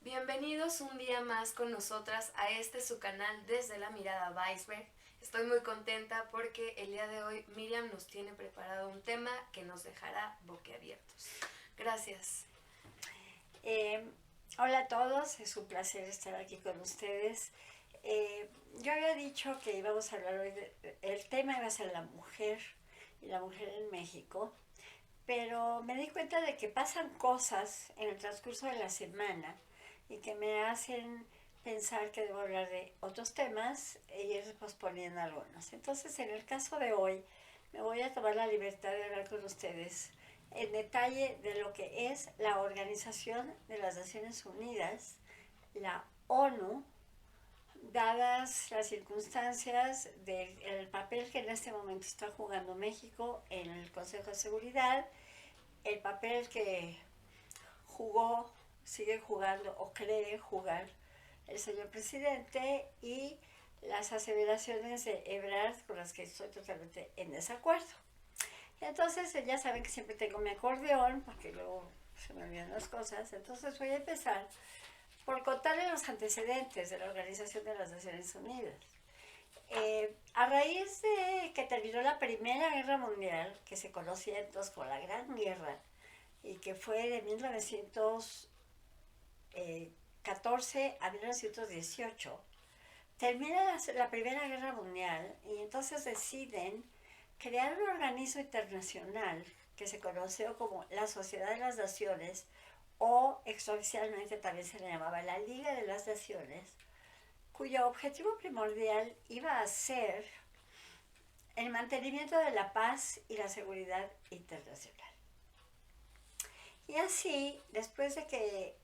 Bienvenidos un día más con nosotras a este su canal Desde la Mirada Weisberg. Estoy muy contenta porque el día de hoy Miriam nos tiene preparado un tema que nos dejará boquiabiertos. Gracias. Hola a todos, es un placer estar aquí con ustedes. Yo había dicho que íbamos a hablar hoy, el tema iba a ser la mujer y la mujer en México, pero me di cuenta de que pasan cosas en el transcurso de la semana y que me hacen pensar que debo hablar de otros temas e ir posponiendo algunos. Entonces, en el caso de hoy, me voy a tomar la libertad de hablar con ustedes en detalle de lo que es la Organización de las Naciones Unidas, la ONU, dadas las circunstancias del papel que en este momento está jugando México en el Consejo de Seguridad, el papel que jugó, sigue jugando o cree jugar el señor presidente y las aseveraciones de Ebrard con las que estoy totalmente en desacuerdo. Entonces ya saben que siempre tengo mi acordeón porque luego se me olvidan las cosas. Entonces voy a empezar por contarles los antecedentes de la Organización de las Naciones Unidas. A raíz de que terminó la Primera Guerra Mundial, que se conocía entonces como la Gran Guerra, y que fue de 1914 a 1918, termina la Primera Guerra Mundial y entonces deciden crear un organismo internacional que se conoció como la Sociedad de las Naciones, o extraoficialmente también se le llamaba la Liga de las Naciones, cuyo objetivo primordial iba a ser el mantenimiento de la paz y la seguridad internacional. Y así, después de que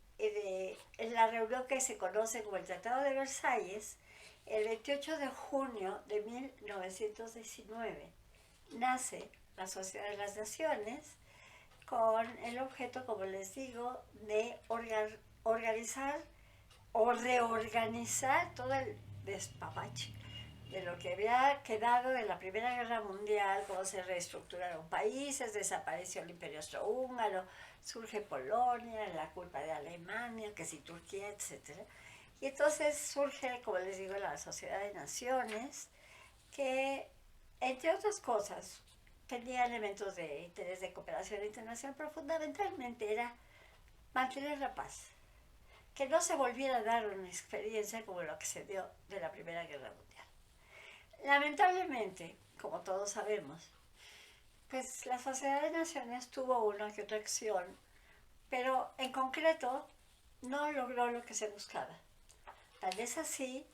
en la reunión que se conoce como el Tratado de Versalles, el 28 de junio de 1919 nace la Sociedad de las Naciones con el objeto, como les digo, de organizar o reorganizar todo el despapache de lo que había quedado de la Primera Guerra Mundial, cómo se reestructuraron países, desapareció el Imperio Austrohúngaro, surge Polonia, la culpa de Alemania, que si Turquía, etc. Y entonces surge, como les digo, la Sociedad de Naciones, que, entre otras cosas, tenía elementos de interés de cooperación internacional, pero fundamentalmente era mantener la paz, que no se volviera a dar una experiencia como lo que se dio de la Primera Guerra Mundial. Lamentablemente, como todos sabemos, pues la Sociedad de Naciones tuvo una que otra acción, pero en concreto no logró lo que se buscaba. Tal vez así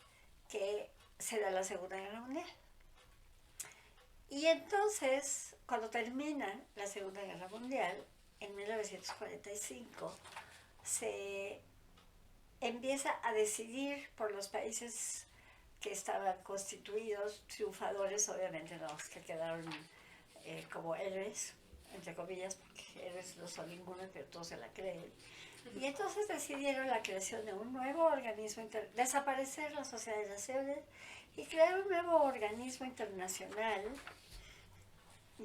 que se da la Segunda Guerra Mundial. Y entonces, cuando termina la Segunda Guerra Mundial, en 1945, se empieza a decidir por los países que estaban constituidos, triunfadores, obviamente no, los que quedaron como héroes, entre comillas, porque héroes no son ninguno, pero todos se la creen. Y entonces decidieron la creación de un nuevo organismo, desaparecer la Sociedad de Naciones y crear un nuevo organismo internacional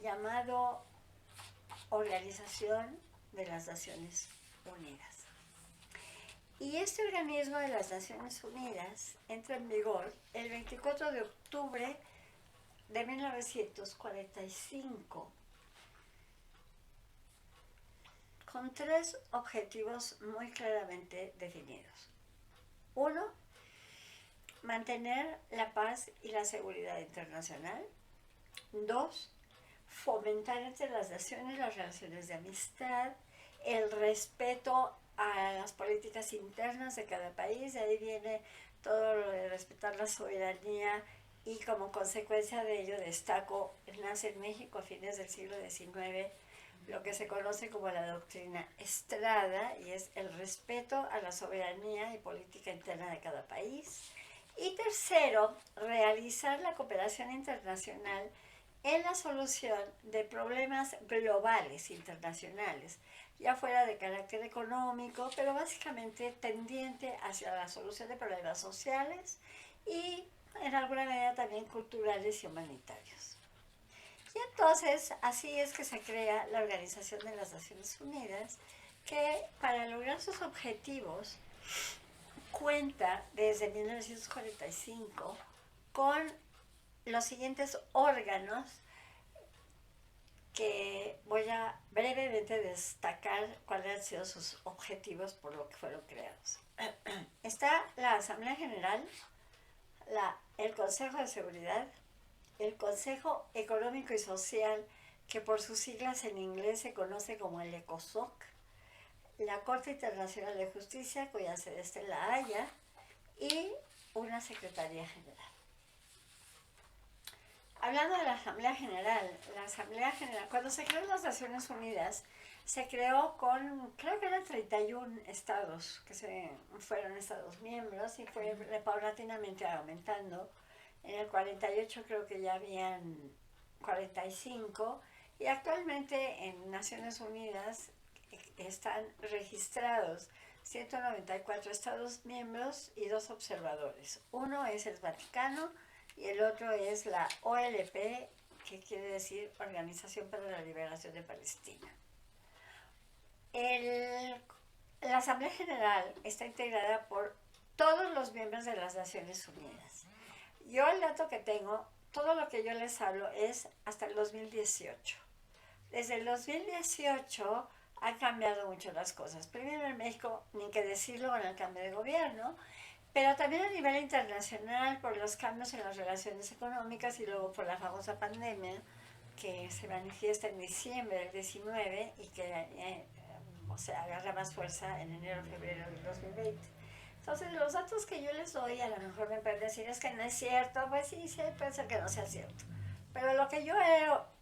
llamado Organización de las Naciones Unidas. Y este organismo de las Naciones Unidas entra en vigor el 24 de octubre de 1945 con tres objetivos muy claramente definidos. Uno, mantener la paz y la seguridad internacional. Dos, fomentar entre las naciones las relaciones de amistad, el respeto a las políticas internas de cada país. De ahí viene todo lo de respetar la soberanía, y como consecuencia de ello destaco, nace en México a fines del siglo XIX lo que se conoce como la doctrina Estrada, y es el respeto a la soberanía y política interna de cada país. Y tercero, realizar la cooperación internacional en la solución de problemas globales internacionales, ya fuera de carácter económico, pero básicamente tendiente hacia la solución de problemas sociales y en alguna medida también culturales y humanitarios. Y entonces así es que se crea la Organización de las Naciones Unidas, que para lograr sus objetivos cuenta desde 1945 con los siguientes órganos que voy a brevemente destacar cuáles han sido sus objetivos por lo que fueron creados. Está la Asamblea General, el Consejo de Seguridad, el Consejo Económico y Social, que por sus siglas en inglés se conoce como el ECOSOC, la Corte Internacional de Justicia, cuya sede está en La Haya, y una Secretaría General. Hablando de la Asamblea General, cuando se creó las Naciones Unidas, se creó con, creo que eran 31 estados, que fueron estados miembros, y fue paulatinamente aumentando. En el 48 creo que ya habían 45, y actualmente en Naciones Unidas están registrados 194 estados miembros y 2 observadores. Uno es el Vaticano y el otro es la OLP, que quiere decir Organización para la Liberación de Palestina. La Asamblea General está integrada por todos los miembros de las Naciones Unidas. Yo el dato que tengo, todo lo que yo les hablo es hasta el 2018. Desde el 2018 han cambiado mucho las cosas. Primero en México, ni que decirlo con el cambio de gobierno, pero también a nivel internacional por los cambios en las relaciones económicas y luego por la famosa pandemia que se manifiesta en diciembre del 19 y que agarra más fuerza en enero, febrero del 2020. Entonces, los datos que yo les doy, a lo mejor me pueden decir, es que no es cierto. Pues sí, puede ser que no sea cierto. Pero lo que yo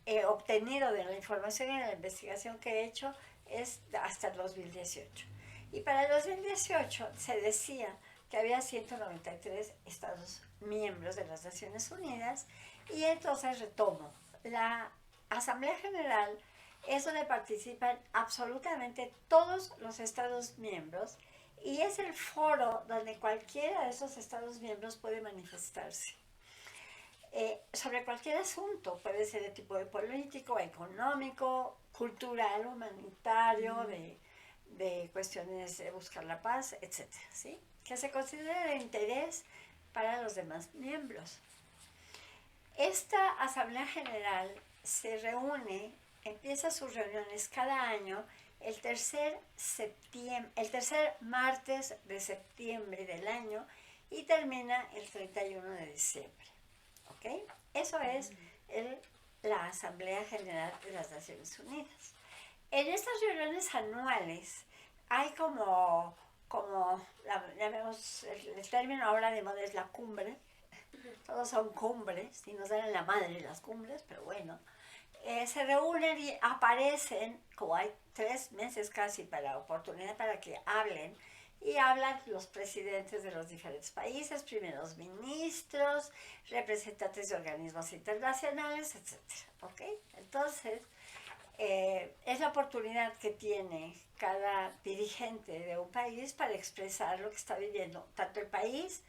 he obtenido de la información y de la investigación que he hecho es hasta el 2018. Y para el 2018 se decía que había 193 estados miembros de las Naciones Unidas, y entonces retomo. La Asamblea General es donde participan absolutamente todos los estados miembros, y es el foro donde cualquiera de esos estados miembros puede manifestarse sobre cualquier asunto. Puede ser de tipo de político, económico, cultural, humanitario, de cuestiones de buscar la paz, etc., ¿sí? Que se considere de interés para los demás miembros. Esta Asamblea General se reúne, empieza sus reuniones cada año el tercer martes de septiembre del año y termina el 31 de diciembre. ¿Ok? Eso es la Asamblea General de las Naciones Unidas. En estas reuniones anuales hay llamemos, el término ahora de moda es la cumbre. Todos son cumbres y nos dan en la madre las cumbres, pero bueno. Se reúnen y aparecen, como hay 3 meses casi para oportunidad para que hablen, y hablan los presidentes de los diferentes países, primeros ministros, representantes de organismos internacionales, etc. ¿Ok? Entonces, es la oportunidad que tiene cada dirigente de un país para expresar lo que está viviendo, tanto el país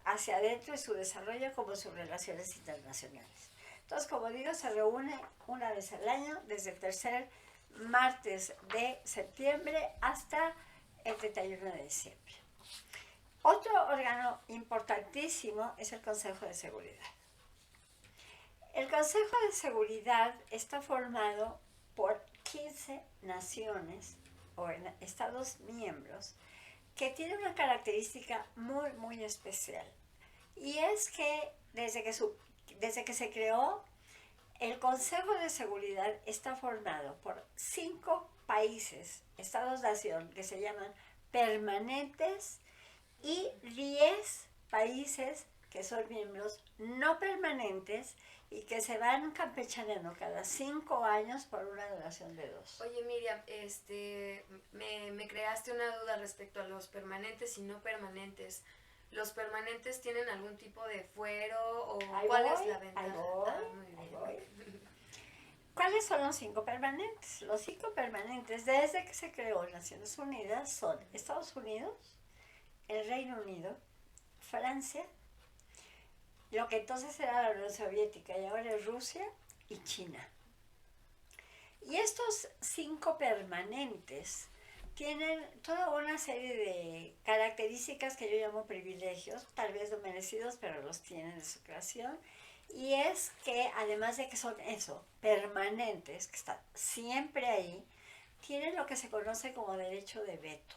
hacia adentro y su desarrollo como sus relaciones internacionales. Entonces, como digo, se reúne una vez al año, desde el tercer martes de septiembre hasta el 31 de diciembre. Otro órgano importantísimo es el Consejo de Seguridad. El Consejo de Seguridad está formado por 15 naciones o estados miembros que tienen una característica muy, muy especial. Y es que desde que se creó, el Consejo de Seguridad está formado por 5 países, estados-nación, que se llaman permanentes, y 10 países que son miembros no permanentes y que se van campechaneando cada 5 años por una duración de 2. Oye, Miriam, me creaste una duda respecto a los permanentes y no permanentes. ¿Los permanentes tienen algún tipo de fuero o cuál es la ventaja? Muy bien. ¿Cuáles son los 5 permanentes? Los 5 permanentes, desde que se creó Naciones Unidas, son Estados Unidos, el Reino Unido, Francia, lo que entonces era la Unión Soviética y ahora es Rusia, y China. Y estos 5 permanentes tienen toda una serie de características que yo llamo privilegios, tal vez no merecidos, pero los tienen de su creación. Y es que además de que son eso, permanentes, que están siempre ahí, tienen lo que se conoce como derecho de veto.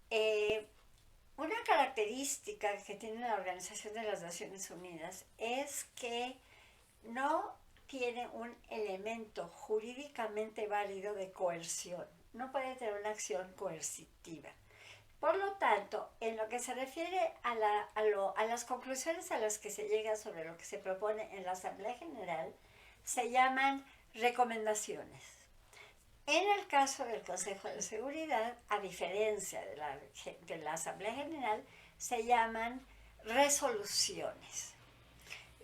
Eh, una característica que tiene la Organización de las Naciones Unidas es que no tiene un elemento jurídicamente válido de coerción. No puede tener una acción coercitiva. Por lo tanto, en lo que se refiere a las conclusiones a las que se llega sobre lo que se propone en la Asamblea General, se llaman recomendaciones. En el caso del Consejo de Seguridad, a diferencia de la Asamblea General, se llaman resoluciones.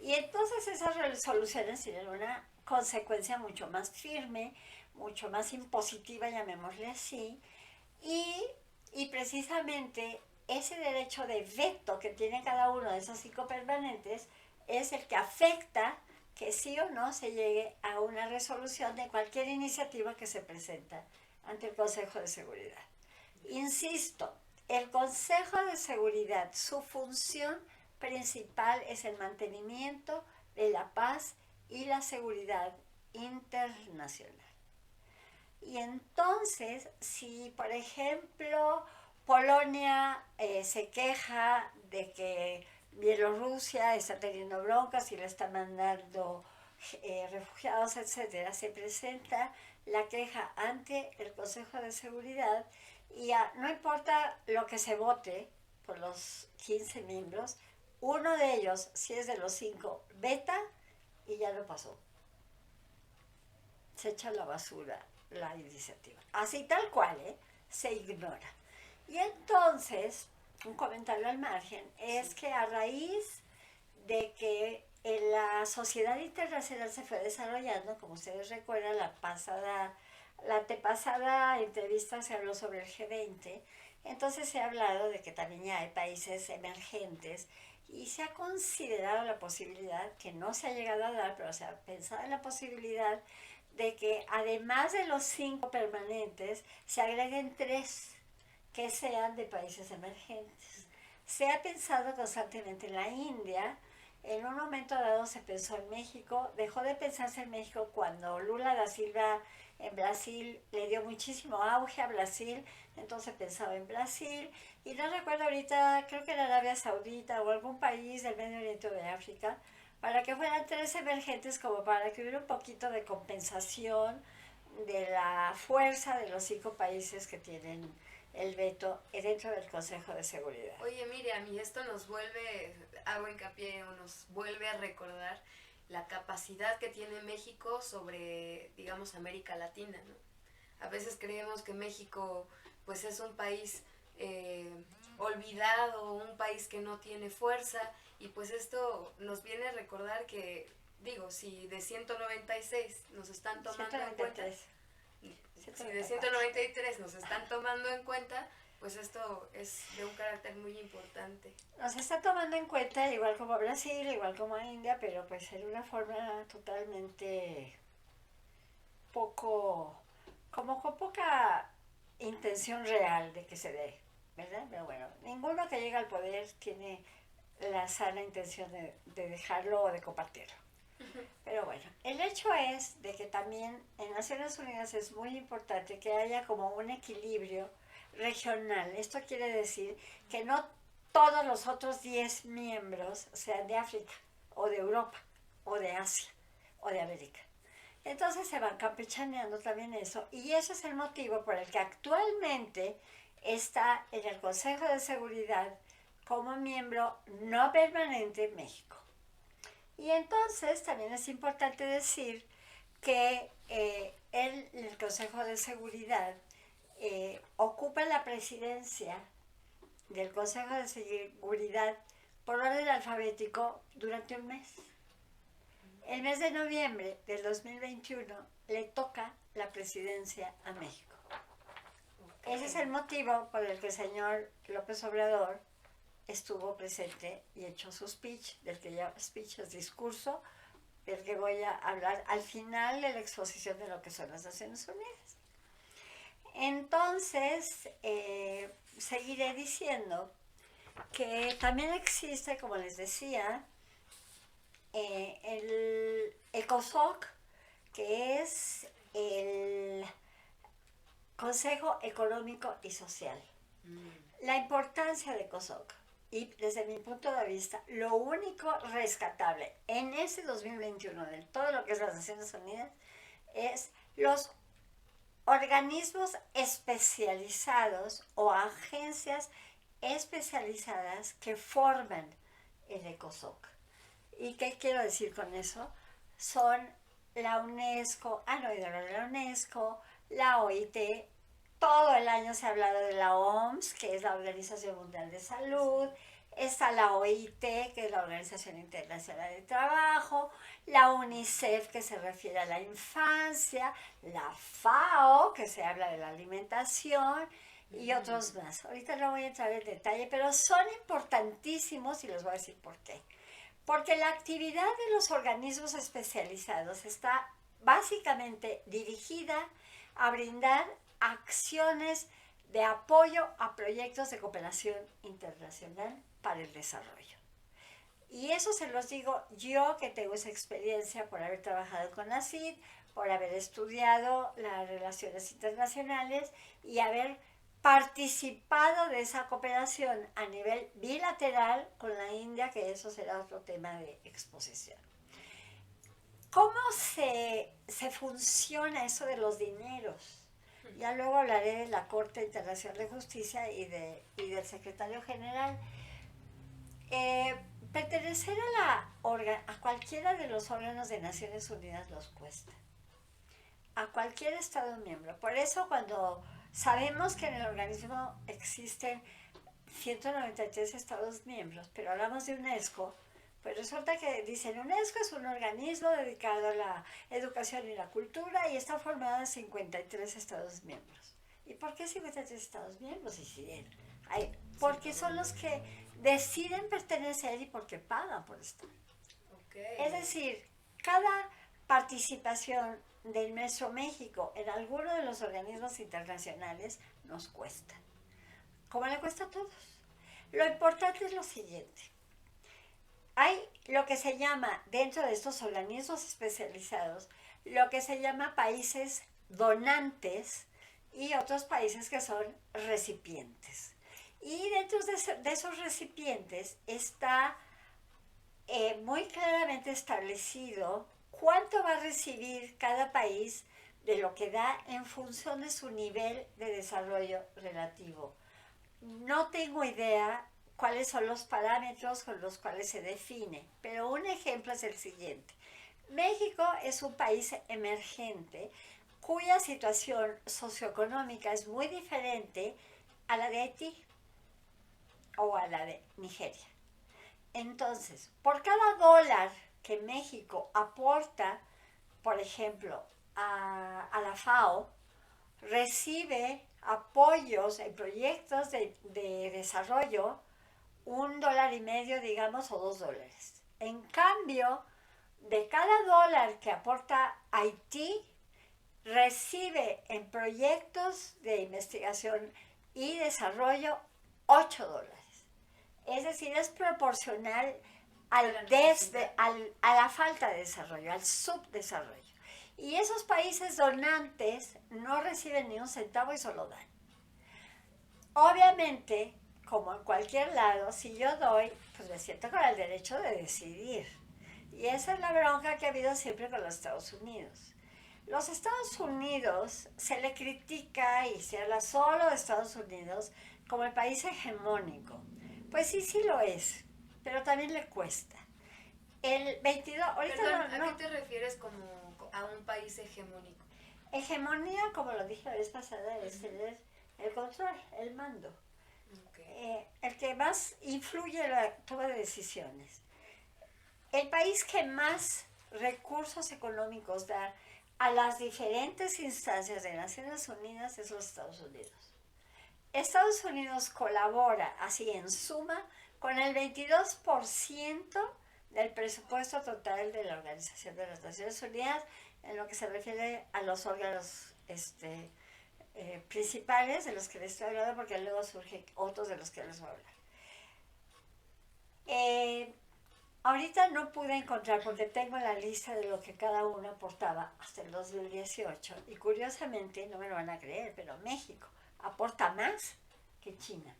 Y entonces esas resoluciones tienen una consecuencia mucho más firme, mucho más impositiva, llamémosle así, y precisamente ese derecho de veto que tiene cada uno de esos 5 permanentes es el que afecta que sí o no se llegue a una resolución de cualquier iniciativa que se presenta ante el Consejo de Seguridad. Insisto, el Consejo de Seguridad, su función principal es el mantenimiento de la paz y la seguridad internacional. Y entonces, si por ejemplo Polonia se queja de que Bielorrusia está teniendo broncas y le está mandando refugiados, etcétera, se presenta la queja ante el Consejo de Seguridad y no importa lo que se vote por los 15 miembros, uno de ellos, si es de los 5, veta y ya lo pasó. Se echa a la basura la iniciativa. Así tal cual, se ignora. Y entonces, un comentario al margen, es que a raíz de que en la sociedad internacional se fue desarrollando, como ustedes recuerdan, la antepasada entrevista se habló sobre el G20, entonces se ha hablado de que también ya hay países emergentes y se ha considerado la posibilidad, que no se ha llegado a dar, pero se ha pensado en la posibilidad de que además de los 5 permanentes, se agreguen 3 que sean de países emergentes. Se ha pensado constantemente en la India, en un momento dado se pensó en México, dejó de pensarse en México cuando Lula da Silva en Brasil le dio muchísimo auge a Brasil, entonces pensaba en Brasil, y no recuerdo ahorita, creo que en Arabia Saudita o algún país del Medio Oriente o de África, para que fueran 3 emergentes como para que hubiera un poquito de compensación de la fuerza de los 5 países que tienen el veto dentro del Consejo de Seguridad. Oye, Miriam, y esto hago hincapié o nos vuelve a recordar la capacidad que tiene México sobre, digamos, América Latina, ¿no? A veces creemos que México, pues, es un país olvidado, un país que no tiene fuerza, y pues esto nos viene a recordar que, digo, si de 196 nos están tomando 193. en cuenta, si de 193 nos están tomando en cuenta, pues esto es de un carácter muy importante. Nos está tomando en cuenta igual como Brasil, igual como India, pero pues en una forma totalmente como con poca intención real de que se dé, ¿verdad? Pero bueno, ninguno que llega al poder tiene la sana intención de dejarlo o de compartirlo. Pero bueno, el hecho es de que también en Naciones Unidas es muy importante que haya como un equilibrio regional. Esto quiere decir que no todos los otros 10 miembros sean de África, o de Europa, o de Asia, o de América. Entonces se van campechaneando también eso, y ese es el motivo por el que actualmente está en el Consejo de Seguridad como miembro no permanente México. Y entonces también es importante decir que el Consejo de Seguridad ocupa la presidencia del Consejo de Seguridad por orden alfabético durante un mes. El mes de noviembre del 2021 le toca la presidencia a México. Okay. Ese es el motivo por el que el señor López Obrador estuvo presente y echó su speech, del que ya speech es discurso, del que voy a hablar al final de la exposición de lo que son las Naciones Unidas. Entonces, seguiré diciendo que también existe, como les decía, el ECOSOC, que es el Consejo Económico y Social. La importancia de ECOSOC, y desde mi punto de vista, lo único rescatable en este 2021 de todo lo que es las Naciones Unidas es los organismos especializados o agencias especializadas que forman el ECOSOC. ¿Y qué quiero decir con eso? Son la UNESCO, han oído hablar de la UNESCO, la OIT, todo el año se ha hablado de la OMS, que es la Organización Mundial de Salud, está la OIT, que es la Organización Internacional del Trabajo, la UNICEF, que se refiere a la infancia, la FAO, que se habla de la alimentación, y otros más. Ahorita no voy a entrar en detalle, pero son importantísimos y les voy a decir por qué. Porque la actividad de los organismos especializados está básicamente dirigida a brindar acciones de apoyo a proyectos de cooperación internacional para el desarrollo. Y eso se los digo yo, que tengo esa experiencia por haber trabajado con la CID, por haber estudiado las relaciones internacionales y haber participado de esa cooperación a nivel bilateral con la India, que eso será otro tema de exposición. ¿Cómo se funciona eso de los dineros? Ya luego hablaré de la Corte Internacional de Justicia y del Secretario General. Pertenecer a cualquiera de los órganos de Naciones Unidas nos cuesta. A cualquier Estado miembro. Por eso cuando sabemos que en el organismo existen 193 Estados miembros, pero hablamos de UNESCO, pues resulta que dicen UNESCO es un organismo dedicado a la educación y la cultura y está formado de 53 Estados miembros. ¿Y por qué 53 Estados miembros? Porque son los que deciden pertenecer y porque pagan por estar. Okay. Es decir, cada participación de nuestro México en alguno de los organismos internacionales nos cuesta. ¿Cómo le cuesta a todos? Lo importante es lo siguiente. Hay lo que se llama, dentro de estos organismos especializados, lo que se llama países donantes y otros países que son recipientes. Y dentro de esos recipientes está muy claramente establecido cuánto va a recibir cada país de lo que da en función de su nivel de desarrollo relativo. No tengo idea cuáles son los parámetros con los cuales se define, pero un ejemplo es el siguiente. México es un país emergente cuya situación socioeconómica es muy diferente a la de Haití o a la de Nigeria. Entonces, por cada dólar que México aporta, por ejemplo, a la FAO, recibe apoyos en proyectos de desarrollo, $1.50, digamos, o $2. En cambio, de cada dólar que aporta Haití, recibe en proyectos de investigación y desarrollo $8. Es decir, es proporcional a la falta de desarrollo, al subdesarrollo. Y esos países donantes no reciben ni un centavo y solo dan. Obviamente, como en cualquier lado, si yo doy, pues me siento con el derecho de decidir. Y esa es la bronca que ha habido siempre con los Estados Unidos. Los Estados Unidos se le critica y se habla solo de Estados Unidos como el país hegemónico. Pues sí, sí lo es, pero también le cuesta. El 22... Perdón, ¿a qué te refieres como a un país hegemónico? Hegemonía, como lo dije la vez pasada, es tener el control, el mando. Okay. El que más influye en la toma de decisiones. El país que más recursos económicos da a las diferentes instancias de Naciones Unidas es los Estados Unidos. Estados Unidos colabora, así en suma, con el 22% del presupuesto total de la Organización de las Naciones Unidas en lo que se refiere a los órganos principales de los que les estoy hablando, porque luego surgen otros de los que les voy a hablar. Ahorita no pude encontrar, porque tengo la lista de lo que cada uno aportaba hasta el 2018, y curiosamente, no me lo van a creer, pero México aporta más que China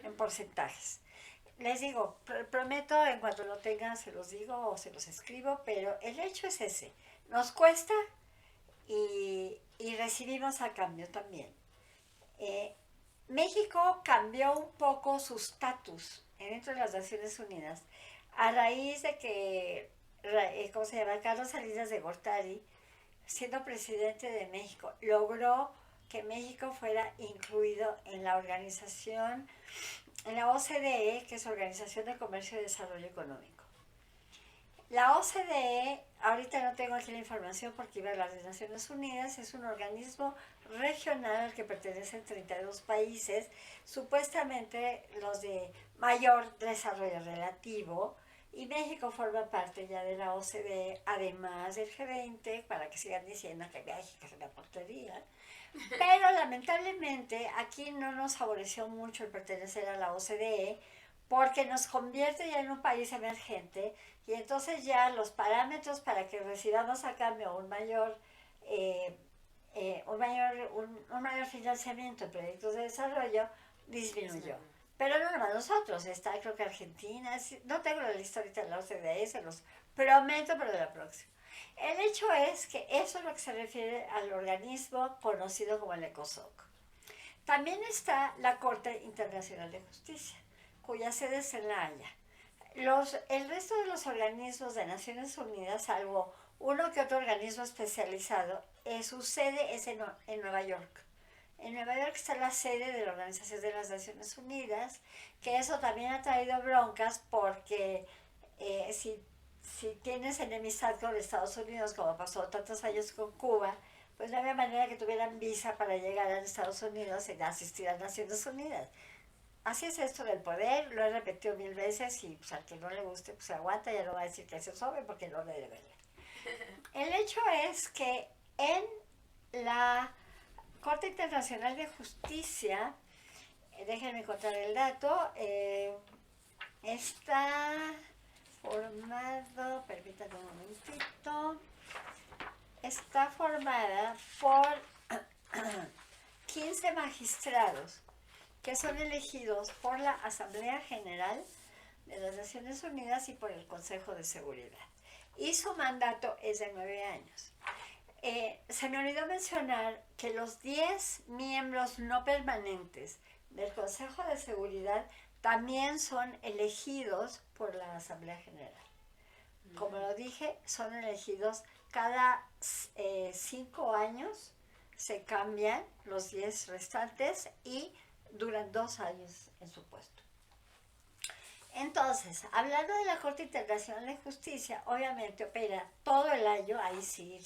en porcentajes. Les digo, prometo, en cuanto lo tengan se los digo o se los escribo, pero el hecho es ese, nos cuesta y recibimos a cambio también. México cambió un poco su estatus dentro de las Naciones Unidas a raíz de que, ¿cómo se llama? Carlos Salinas de Gortari, siendo presidente de México, logró que México fuera incluido en la organización, en la OCDE, que es Organización de Comercio y Desarrollo Económico. La OCDE, ahorita no tengo aquí la información porque iba a las Naciones Unidas, es un organismo regional al que pertenecen 32 países, supuestamente los de mayor desarrollo relativo, y México forma parte ya de la OCDE, además del G20, para que sigan diciendo que México es una portería. Pero lamentablemente aquí no nos favoreció mucho el pertenecer a la OCDE, porque nos convierte ya en un país emergente, y entonces ya los parámetros para que recibamos a cambio un mayor financiamiento en proyectos de desarrollo disminuyó. Pero no nomás nosotros, está creo que Argentina, no tengo la lista ahorita de la OCDE, se los prometo para la próxima. El hecho es que eso es lo que se refiere al organismo conocido como el ECOSOC. También está la Corte Internacional de Justicia, cuya sede es en La Haya. El resto de los organismos de Naciones Unidas, salvo uno que otro organismo especializado, su sede es en Nueva York. En Nueva York está la sede de la Organización de las Naciones Unidas, que eso también ha traído broncas porque si tienes enemistad con Estados Unidos, como pasó tantos años con Cuba, pues no había manera que tuvieran visa para llegar a Estados Unidos y asistir a Naciones Unidas. Así es esto del poder, lo he repetido 1000 veces y pues, al que no le guste, pues se aguanta, ya no va a decir que se sobe porque no le debe. El hecho es que en la Corte Internacional de Justicia, déjenme encontrar el dato, está formado, permítanme un momentito, está formada por 15 magistrados que son elegidos por la Asamblea General de las Naciones Unidas y por el Consejo de Seguridad. Y su mandato es de 9 años. Se me olvidó mencionar que los 10 miembros no permanentes del Consejo de Seguridad también son elegidos por la Asamblea General. Como lo dije, son elegidos cada 5 años, se cambian los 10 restantes y duran 2 años en su puesto. Entonces, hablando de la Corte Internacional de Justicia, obviamente opera todo el año, ahí sí,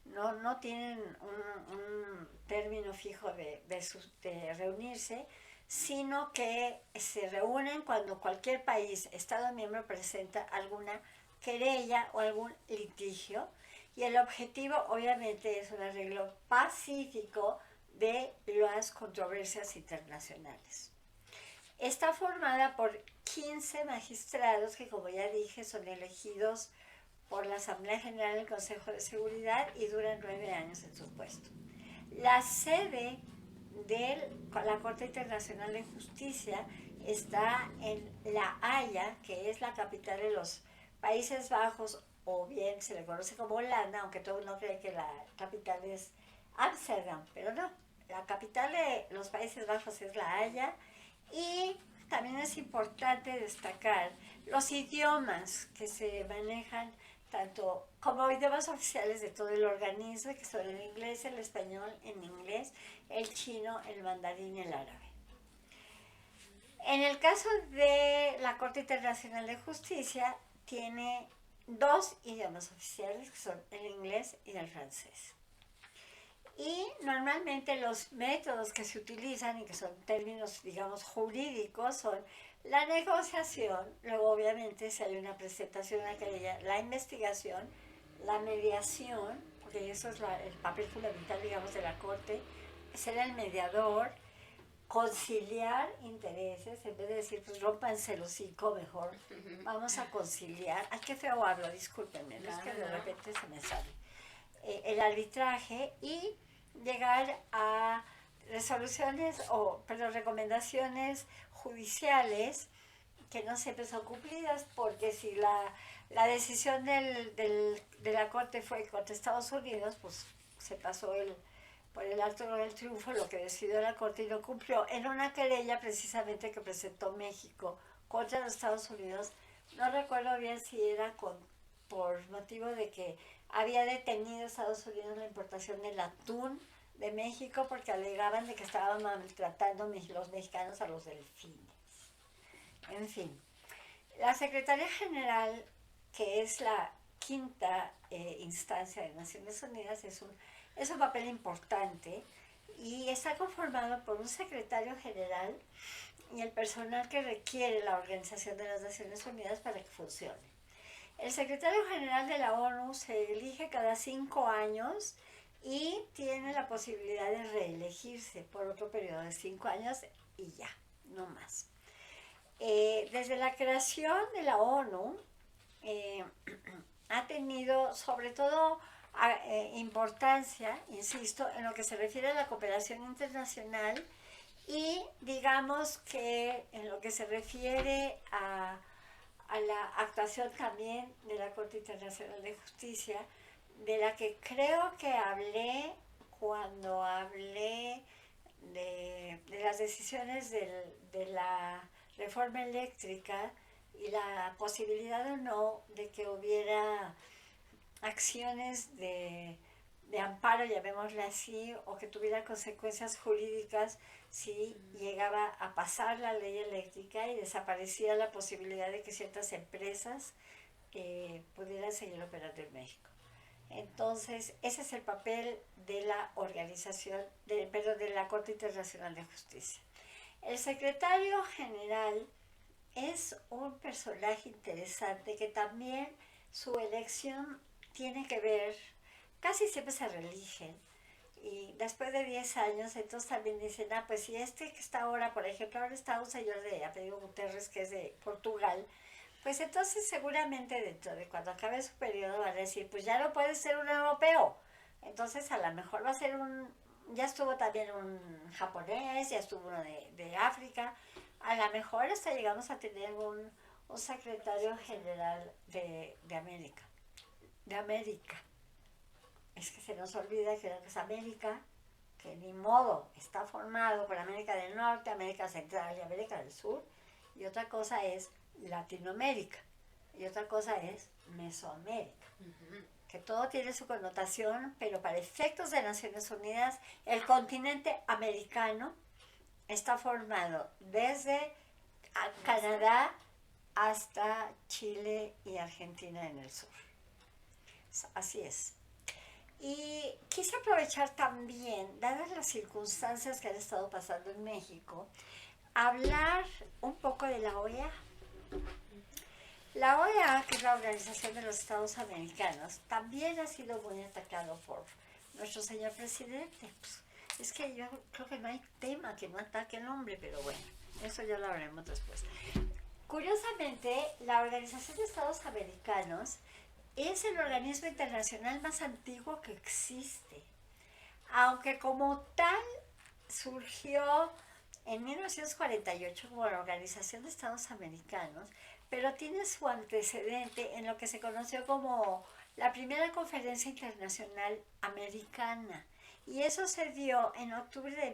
no tienen un término fijo de reunirse, sino que se reúnen cuando cualquier país, Estado miembro, presenta alguna querella o algún litigio, y el objetivo obviamente es un arreglo pacífico de las controversias internacionales. Está formada por 15 magistrados que, como ya dije, son elegidos por la Asamblea General del Consejo de Seguridad y duran 9 años en su puesto. La sede de la Corte Internacional de Justicia está en La Haya, que es la capital de los Países Bajos, o bien se le conoce como Holanda, aunque todo el mundo cree que la capital es Ámsterdam, pero no. La capital de los Países Bajos es La Haya, y también es importante destacar los idiomas que se manejan tanto como idiomas oficiales de todo el organismo, que son el inglés, el español en inglés, el chino, el mandarín y el árabe. En el caso de la Corte Internacional de Justicia, tiene 2 idiomas oficiales, que son el inglés y el francés. Y normalmente los métodos que se utilizan, y que son términos, digamos, jurídicos, son la negociación, luego obviamente si hay una presentación, una querella, la investigación, la mediación, por porque eso es el papel fundamental, digamos, de la Corte, ser el mediador, conciliar intereses, en vez de decir, pues rómpanse el hocico, mejor vamos a conciliar. Ay, qué feo hablo, discúlpenme, no, es que de repente se me sale. El arbitraje y llegar a resoluciones recomendaciones judiciales que no siempre son cumplidas, porque si la decisión de la Corte fue contra Estados Unidos, pues se pasó por el acto del triunfo lo que decidió la Corte y lo cumplió en una querella precisamente que presentó México contra los Estados Unidos. No recuerdo bien si era por motivo de que había detenido a Estados Unidos la importación del atún de México porque alegaban de que estaban maltratando los mexicanos a los delfines. En fin, la Secretaría General, que es la quinta instancia de Naciones Unidas, es un papel importante y está conformado por un secretario general y el personal que requiere la Organización de las Naciones Unidas para que funcione. El secretario general de la ONU se elige cada 5 años y tiene la posibilidad de reelegirse por otro periodo de 5 años y ya, no más. Desde la creación de la ONU ha tenido sobre todo importancia, insisto, en lo que se refiere a la cooperación internacional y digamos que en lo que se refiere a la actuación también de la Corte Internacional de Justicia, de la que creo que hablé cuando hablé de las decisiones de la reforma eléctrica y la posibilidad o no de que hubiera acciones de amparo, llamémosle así, o que tuviera consecuencias jurídicas si llegaba a pasar la ley eléctrica y desaparecía la posibilidad de que ciertas empresas pudieran seguir operando en México. Entonces, ese es el papel de la de la Corte Internacional de Justicia. El secretario general es un personaje interesante que también su elección tiene que ver, casi siempre se reeligen, y después de 10 años, entonces también dicen, pues si que está ahora, por ejemplo, ahora está un señor de apellido Guterres, que es de Portugal, pues entonces seguramente dentro de cuando acabe su periodo van a decir, pues ya no puede ser un europeo, entonces a lo mejor va a ser ya estuvo también un japonés, ya estuvo uno de África, a lo mejor hasta llegamos a tener un secretario general de América. De América. Es que se nos olvida que es América, que ni modo está formado por América del Norte, América Central y América del Sur, y otra cosa es Latinoamérica, y otra cosa es Mesoamérica. Que todo tiene su connotación, pero para efectos de Naciones Unidas, el continente americano está formado desde Canadá hasta Chile y Argentina en el sur. Así es. Y quise aprovechar también, dadas las circunstancias que han estado pasando en México, hablar un poco de la OEA. La OEA, que es la Organización de los Estados Americanos, también ha sido muy atacado por nuestro señor presidente. Pues, es que yo creo que no hay tema que no ataque el hombre, pero bueno, eso ya lo hablaremos después. Curiosamente, la Organización de Estados Americanos es el organismo internacional más antiguo que existe, aunque como tal surgió en 1948 como la Organización de Estados Americanos, pero tiene su antecedente en lo que se conoció como la primera conferencia internacional americana, y eso se dio en octubre de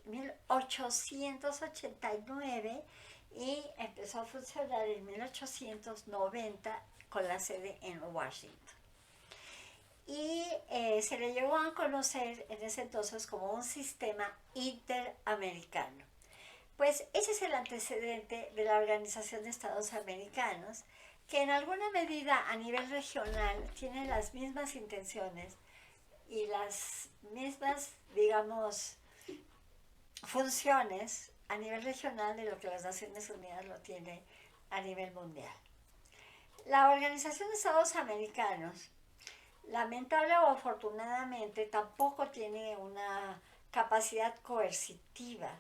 1889 y empezó a funcionar en 1890 con la sede en Washington. Y se le llegó a conocer en ese entonces como un sistema interamericano. Pues ese es el antecedente de la Organización de Estados Americanos, que en alguna medida a nivel regional tiene las mismas intenciones y las mismas, digamos, funciones a nivel regional de lo que las Naciones Unidas lo tiene a nivel mundial. La Organización de Estados Americanos lamentable o afortunadamente, tampoco tiene una capacidad coercitiva,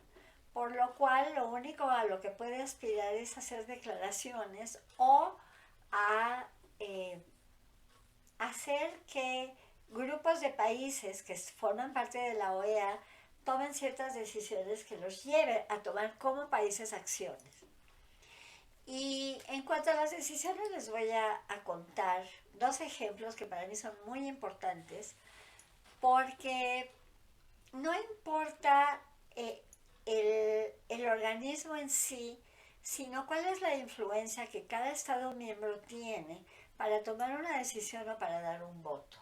por lo cual lo único a lo que puede aspirar es hacer declaraciones o a hacer que grupos de países que forman parte de la OEA tomen ciertas decisiones que los lleven a tomar como países acciones. Y en cuanto a las decisiones, les voy a contar dos ejemplos que para mí son muy importantes, porque no importa el organismo en sí, sino cuál es la influencia que cada Estado miembro tiene para tomar una decisión o para dar un voto.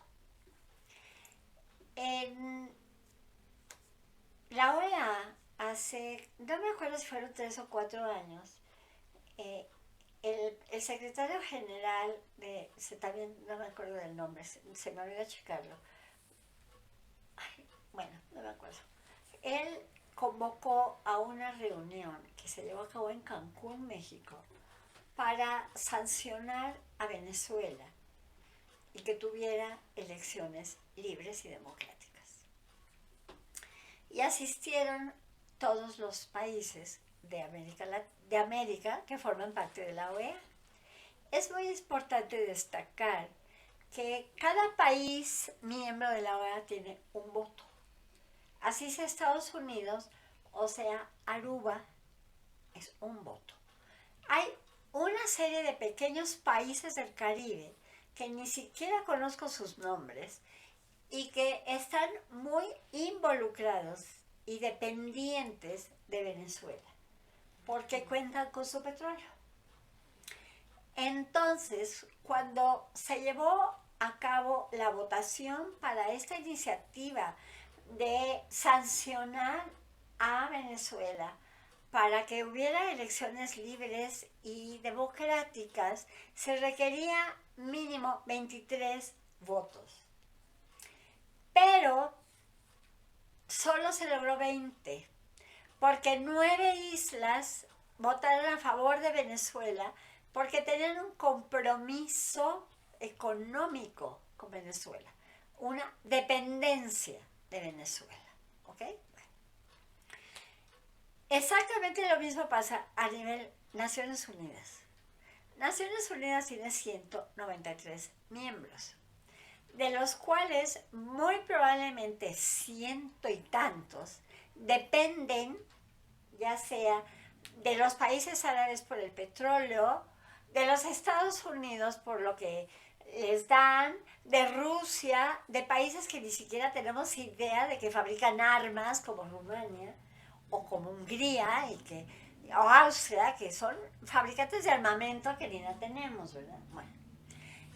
En la OEA hace, no me acuerdo si fueron 3 o 4 años, el secretario general también no me acuerdo del nombre, se me olvidó checarlo. Ay, bueno, no me acuerdo. Él convocó a una reunión que se llevó a cabo en Cancún, México, para sancionar a Venezuela y que tuviera elecciones libres y democráticas. Y asistieron todos los países de América que forman parte de la OEA. Es muy importante destacar que cada país miembro de la OEA tiene un voto. Así sea Estados Unidos o sea Aruba, es un voto. Hay una serie de pequeños países del Caribe que ni siquiera conozco sus nombres y que están muy involucrados y dependientes de Venezuela, porque cuentan con su petróleo. Entonces, cuando se llevó a cabo la votación para esta iniciativa de sancionar a Venezuela para que hubiera elecciones libres y democráticas, se requería mínimo 23 votos. Pero solo se logró 20, porque 9 islas votaron a favor de Venezuela porque tenían un compromiso económico con Venezuela, una dependencia de Venezuela. ¿Ok? Exactamente lo mismo pasa a nivel Naciones Unidas. Naciones Unidas tiene 193 miembros, de los cuales muy probablemente ciento y tantos dependen ya sea de los países árabes por el petróleo, de los Estados Unidos por lo que les dan, de Rusia, de países que ni siquiera tenemos idea de que fabrican armas como Rumania o como Hungría o Austria, que son fabricantes de armamento que ni la tenemos, ¿verdad? Bueno,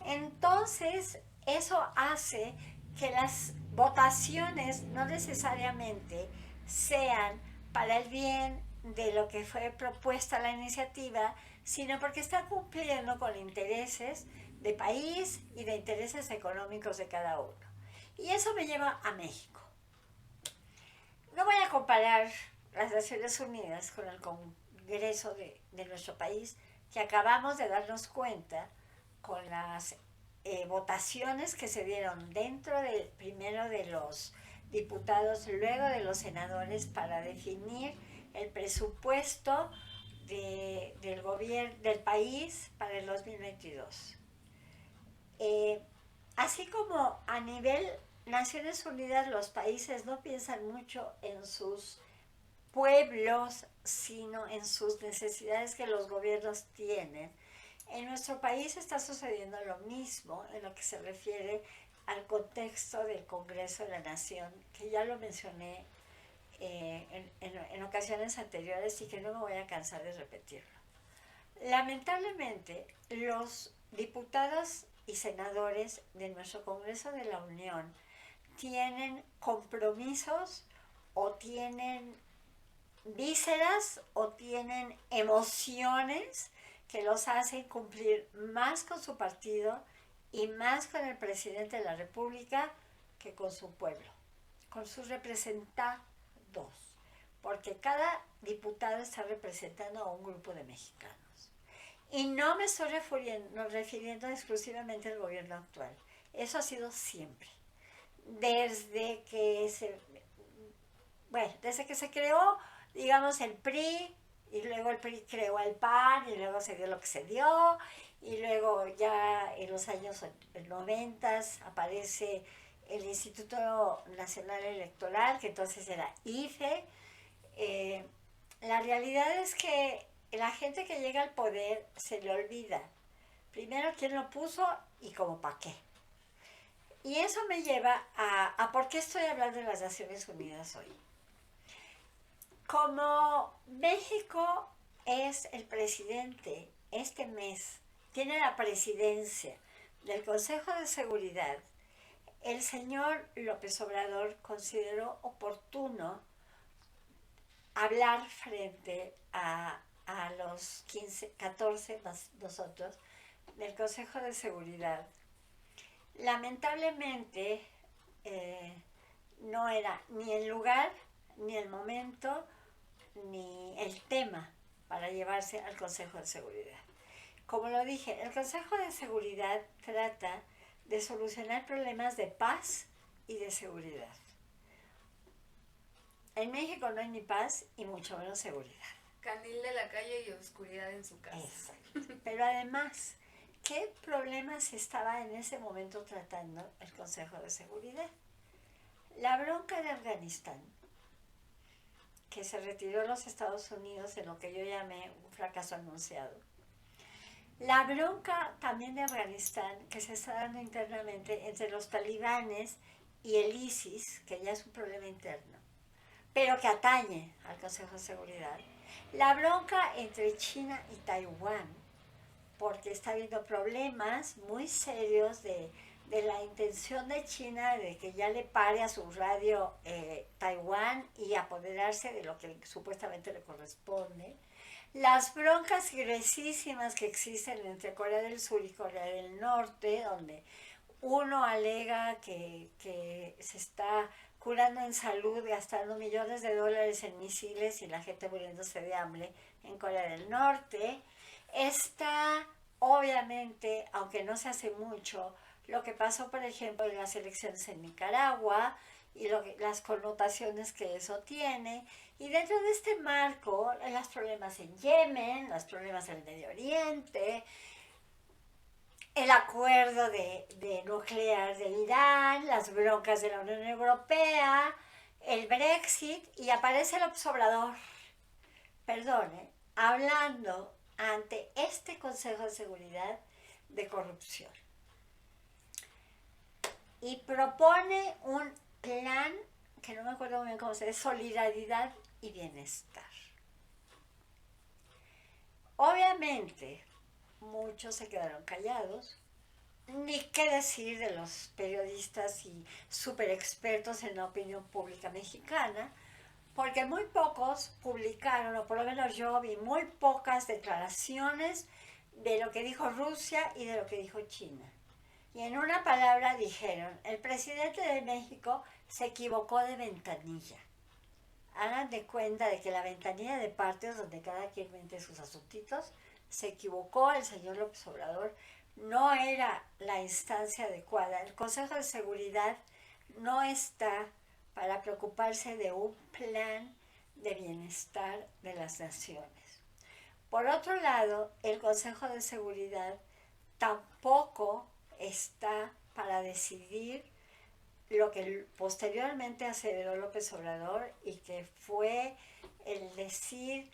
entonces eso hace que las votaciones no necesariamente sean para el bien de lo que fue propuesta la iniciativa, sino porque está cumpliendo con intereses de país y de intereses económicos de cada uno. Y eso me lleva a México. No voy a comparar las Naciones Unidas con el Congreso de nuestro país, que acabamos de darnos cuenta con las votaciones que se dieron dentro primero de los diputados, luego de los senadores, para definir el presupuesto del gobierno del país para el 2022. Así como a nivel Naciones Unidas los países no piensan mucho en sus pueblos, sino en sus necesidades que los gobiernos tienen, en nuestro país está sucediendo lo mismo en lo que se refiere al contexto del Congreso de la Nación, que ya lo mencioné en ocasiones anteriores y que no me voy a cansar de repetirlo. Lamentablemente, los diputados y senadores de nuestro Congreso de la Unión tienen compromisos o tienen vísceras o tienen emociones que los hacen cumplir más con su partido y más con el presidente de la República que con su pueblo, con sus representados, porque cada diputado está representando a un grupo de mexicanos. Y no me estoy refiriendo exclusivamente al gobierno actual. Eso ha sido siempre. Desde que desde que se creó, digamos, el PRI, y luego el PRI creó el PAN, y luego se dio lo que se dio, y luego ya en los años 90 aparece el Instituto Nacional Electoral, que entonces era IFE. La realidad es que la gente que llega al poder se le olvida primero quién lo puso y como para qué. Y eso me lleva a por qué estoy hablando de las Naciones Unidas hoy. Como México es el presidente este mes, tiene la presidencia del Consejo de Seguridad, el señor López Obrador consideró oportuno hablar frente a los 15, 14 más nosotros del Consejo de Seguridad. Lamentablemente no era ni el lugar, ni el momento, ni el tema para llevarse al Consejo de Seguridad. Como lo dije, el Consejo de Seguridad trata de solucionar problemas de paz y de seguridad. En México no hay ni paz y mucho menos seguridad. Candil de la calle y oscuridad en su casa. Exacto. Pero además, ¿qué problemas estaba en ese momento tratando el Consejo de Seguridad? La bronca de Afganistán, que se retiró a los Estados Unidos en lo que yo llamé un fracaso anunciado. La bronca también de Afganistán, que se está dando internamente entre los talibanes y el ISIS, que ya es un problema interno, pero que atañe al Consejo de Seguridad. La bronca entre China y Taiwán, porque está habiendo problemas muy serios de la intención de China de que ya le pare a su radio Taiwán y apoderarse de lo que supuestamente le corresponde. Las broncas gruesísimas que existen entre Corea del Sur y Corea del Norte, donde uno alega que se está curando en salud, gastando millones de dólares en misiles y la gente muriéndose de hambre en Corea del Norte. Está, obviamente, aunque no se hace mucho, lo que pasó, por ejemplo, en las elecciones en Nicaragua y las connotaciones que eso tiene. Y dentro de este marco, los problemas en Yemen, los problemas en el Medio Oriente, el acuerdo de nuclear de Irán, las broncas de la Unión Europea, el Brexit, y aparece el Obrador, hablando ante este Consejo de Seguridad de corrupción. Y propone un plan, que no me acuerdo muy bien cómo se dice, solidaridad y bienestar. Obviamente, muchos se quedaron callados, ni qué decir de los periodistas y super expertos en la opinión pública mexicana, porque muy pocos publicaron, o por lo menos yo vi muy pocas declaraciones de lo que dijo Rusia y de lo que dijo China. Y en una palabra dijeron, el presidente de México se equivocó de ventanilla. Hagan de cuenta de que la ventanilla de partidos donde cada quien mete sus asuntitos, se equivocó el señor López Obrador, no era la instancia adecuada. El Consejo de Seguridad no está para preocuparse de un plan de bienestar de las naciones. Por otro lado, el Consejo de Seguridad tampoco está para decidir lo que posteriormente aseveró López Obrador y que fue el decir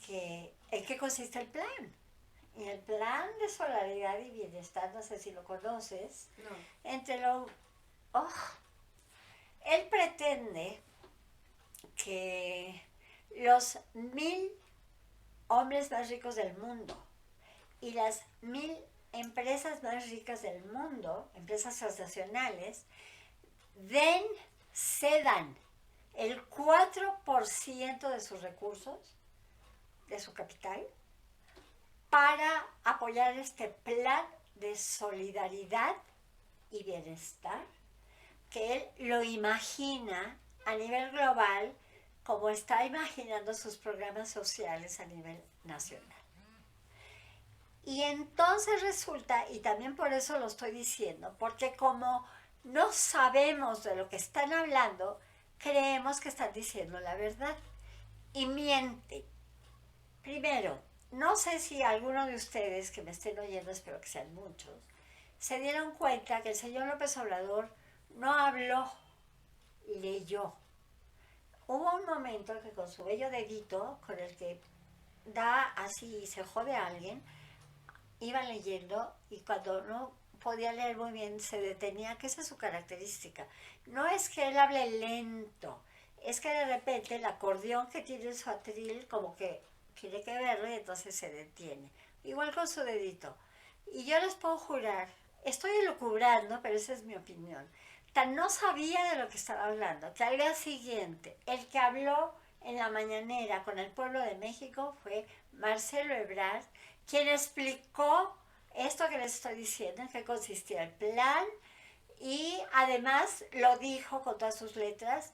en qué consiste el plan. Y el plan de solidaridad y bienestar, no sé si lo conoces, No. Él pretende que los 1000 hombres más ricos del mundo y las 1000 empresas más ricas del mundo, empresas transnacionales, cedan el 4% de sus recursos, de su capital, para apoyar este plan de solidaridad y bienestar, que él lo imagina a nivel global como está imaginando sus programas sociales a nivel nacional. Y entonces resulta, y también por eso lo estoy diciendo, porque como no sabemos de lo que están hablando, creemos que están diciendo la verdad. Y miente. Primero, no sé si alguno de ustedes que me estén oyendo, espero que sean muchos, se dieron cuenta que el señor López Obrador no habló, leyó. Hubo un momento que con su bello dedito, con el que da así y se jode a alguien, iba leyendo y cuando no podía leer muy bien se detenía, que esa es su característica. No es que él hable lento, es que de repente el acordeón que tiene en su atril como que tiene que verlo y entonces se detiene. Igual con su dedito. Y yo les puedo jurar, estoy elucubrando, pero esa es mi opinión. Tan no sabía de lo que estaba hablando, que al día siguiente, el que habló en la mañanera con el pueblo de México fue Marcelo Ebrard, quien explicó esto que les estoy diciendo, en qué consistía el plan, y además lo dijo con todas sus letras,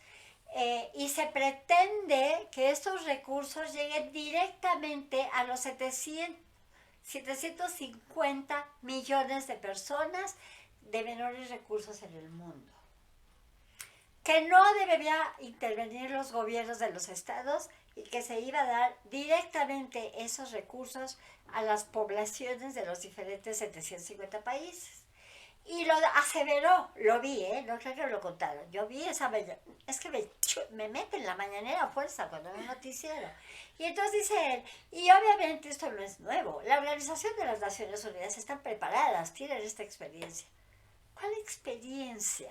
y se pretende que estos recursos lleguen directamente a los 750 millones de personas de menores recursos en el mundo. Que no debería intervenir los gobiernos de los estados y que se iba a dar directamente esos recursos a las poblaciones de los diferentes 750 países. Y lo aseveró, lo vi, no creo que lo contaron. Yo vi esa mañana, es que me meten la mañanera a fuerza cuando veo un noticiero. Y entonces dice él, y obviamente esto no es nuevo, la Organización de las Naciones Unidas están preparadas, tienen esta experiencia. ¿Cuál experiencia?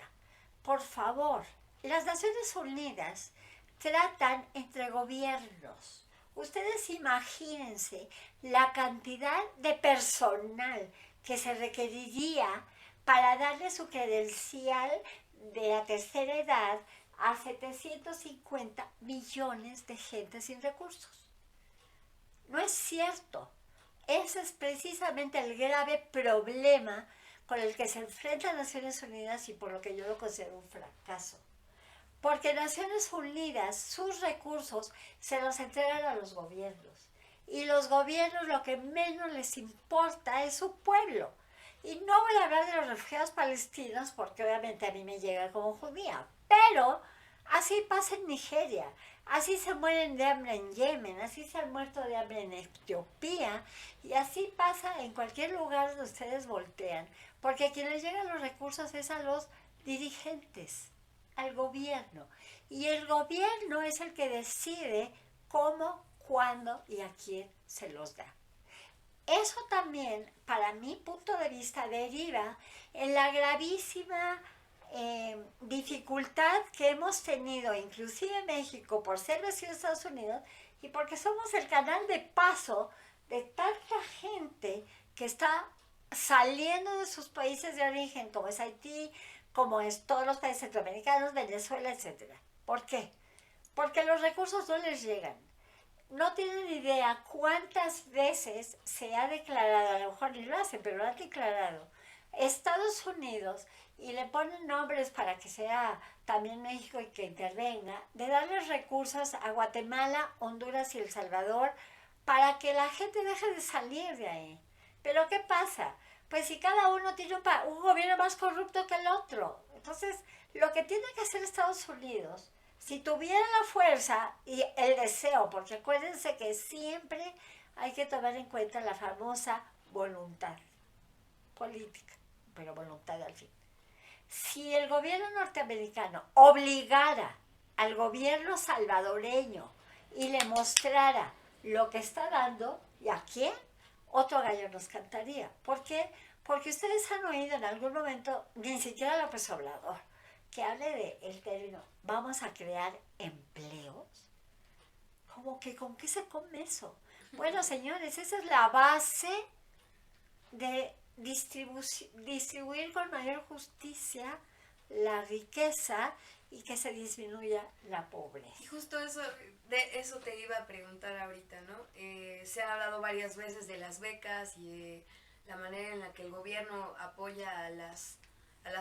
Por favor, las Naciones Unidas tratan entre gobiernos. Ustedes imagínense la cantidad de personal que se requeriría para darle su credencial de la tercera edad a 750 millones de gente sin recursos. No es cierto. Ese es precisamente el grave problema con el que se enfrenta Naciones Unidas y por lo que yo lo considero un fracaso. Porque Naciones Unidas, sus recursos se los entregan a los gobiernos. Y los gobiernos lo que menos les importa es su pueblo. Y no voy a hablar de los refugiados palestinos porque obviamente a mí me llega como judía. Pero así pasa en Nigeria, así se mueren de hambre en Yemen, así se han muerto de hambre en Etiopía y así pasa en cualquier lugar donde ustedes voltean. Porque a quienes llegan los recursos es a los dirigentes, al gobierno. Y el gobierno es el que decide cómo, cuándo y a quién se los da. Eso también, para mi punto de vista, deriva en la gravísima dificultad que hemos tenido, inclusive en México, por ser vecinos de Estados Unidos y porque somos el canal de paso de tanta gente que está saliendo de sus países de origen, como es Haití, como es todos los países centroamericanos, Venezuela, etc. ¿Por qué? Porque los recursos no les llegan. No tienen idea cuántas veces se ha declarado, a lo mejor ni lo hacen, pero lo han declarado, Estados Unidos, y le ponen nombres para que sea también México y que intervenga, de darles recursos a Guatemala, Honduras y El Salvador para que la gente deje de salir de ahí. Pero ¿qué pasa? Pues si cada uno tiene un gobierno más corrupto que el otro. Entonces, lo que tiene que hacer Estados Unidos, si tuviera la fuerza y el deseo, porque acuérdense que siempre hay que tomar en cuenta la famosa voluntad política, pero voluntad al fin. Si el gobierno norteamericano obligara al gobierno salvadoreño y le mostrara lo que está dando y a quién, otro gallo nos cantaría. ¿Por qué? Porque ustedes han oído en algún momento, ni siquiera López Obrador, que hable del término, vamos a crear empleos. Como que, ¿con qué se come eso? Bueno, señores, esa es la base de distribuir con mayor justicia la riqueza y que se disminuya la pobreza. Y justo eso, de eso te iba a preguntar ahorita, ¿no? Se ha hablado varias veces de las becas y de la manera en la que el gobierno apoya a las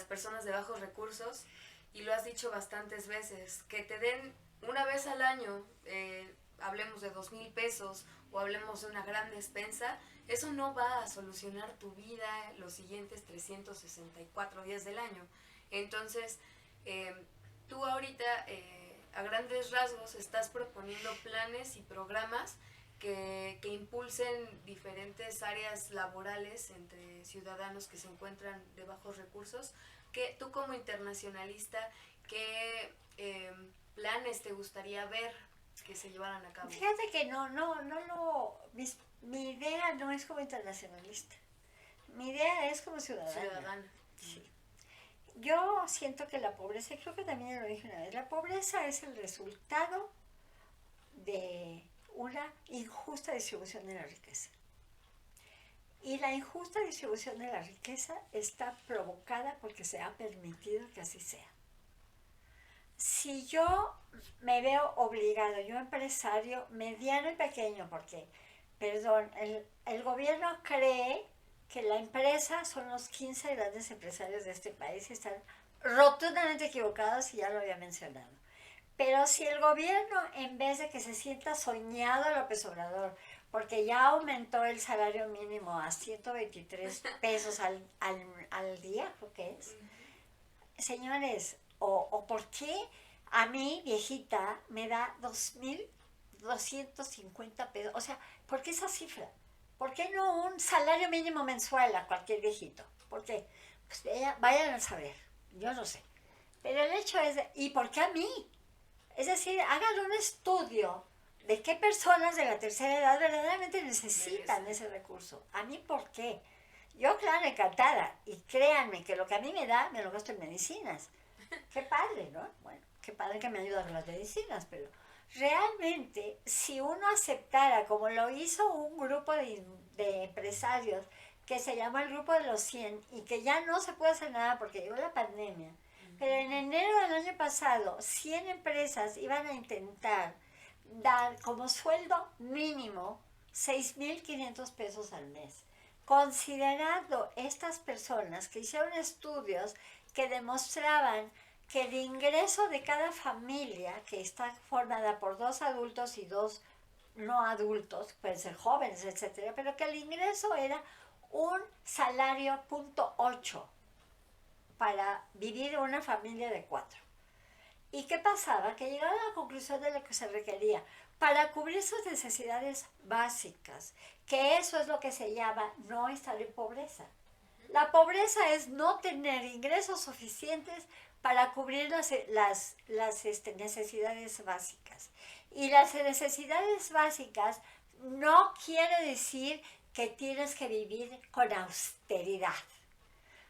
personas de bajos recursos, y lo has dicho bastantes veces, que te den una vez al año hablemos de 2,000 pesos o hablemos de una gran despensa, eso no va a solucionar tu vida los siguientes 364 días del año. Entonces, tú ahorita, a grandes rasgos, estás proponiendo planes y programas que impulsen diferentes áreas laborales entre ciudadanos que se encuentran de bajos recursos. Que tú como internacionalista, ¿qué planes te gustaría ver que se llevaran a cabo? Fíjate que mi idea no es como internacionalista. Mi idea es como ciudadana. Sí. Yo siento que la pobreza, y creo que también lo dije una vez, la pobreza es el resultado de una injusta distribución de la riqueza. Y la injusta distribución de la riqueza está provocada porque se ha permitido que así sea. Si yo me veo obligado, yo empresario mediano y pequeño, porque, perdón, el gobierno cree que la empresa son los 15 grandes empresarios de este país y están rotundamente equivocados, y ya lo había mencionado. Pero si el gobierno, en vez de que se sienta soñado López Obrador, porque ya aumentó el salario mínimo a 123 pesos al día, creo que es. Señores, o por qué a mí, viejita, me da 2,250 pesos. O sea, ¿por qué esa cifra? ¿Por qué no un salario mínimo mensual a cualquier viejito? ¿Por qué? Pues vayan a saber, yo no sé. Pero el hecho es, ¿y por qué a mí? Es decir, hagan un estudio de qué personas de la tercera edad verdaderamente necesitan ese recurso. ¿A mí por qué? Yo, claro, encantada. Y créanme que lo que a mí me da, me lo gasto en medicinas. Qué padre, ¿no? Bueno, qué padre que me ayudan con las medicinas, pero realmente, si uno aceptara, como lo hizo un grupo de empresarios, que se llama el Grupo de los 100, y que ya no se puede hacer nada porque llegó la pandemia, pero en enero del año pasado, 100 empresas iban a intentar dar como sueldo mínimo 6,500 pesos al mes. Considerando estas personas que hicieron estudios que demostraban que el ingreso de cada familia, que está formada por 2 adultos y 2 no adultos, pueden ser jóvenes, etcétera, pero que el ingreso era un salario .8 para vivir una familia de 4. ¿Y qué pasaba? Que llegaron a la conclusión de lo que se requería para cubrir sus necesidades básicas, que eso es lo que se llama no estar en pobreza. La pobreza es no tener ingresos suficientes para cubrir las necesidades básicas. Y las necesidades básicas no quiere decir que tienes que vivir con austeridad.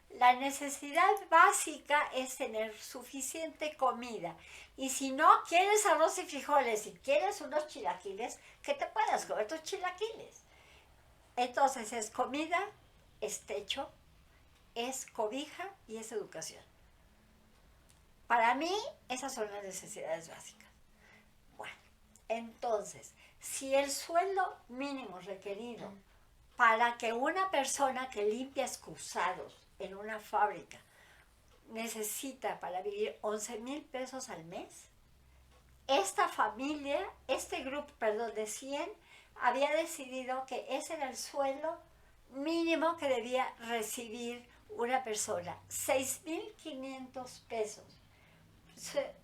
La necesidad básica es tener suficiente comida. Y si no quieres arroz y frijoles y quieres unos chilaquiles, que te puedas comer tus chilaquiles. Entonces es comida, es techo, es cobija y es educación. Para mí, esas son las necesidades básicas. Bueno, entonces, si el sueldo mínimo requerido para que una persona que limpia excusados en una fábrica necesita para vivir 11,000 pesos al mes, esta familia, este grupo, de 100, había decidido que ese era el sueldo mínimo que debía recibir una persona, 6,500 pesos,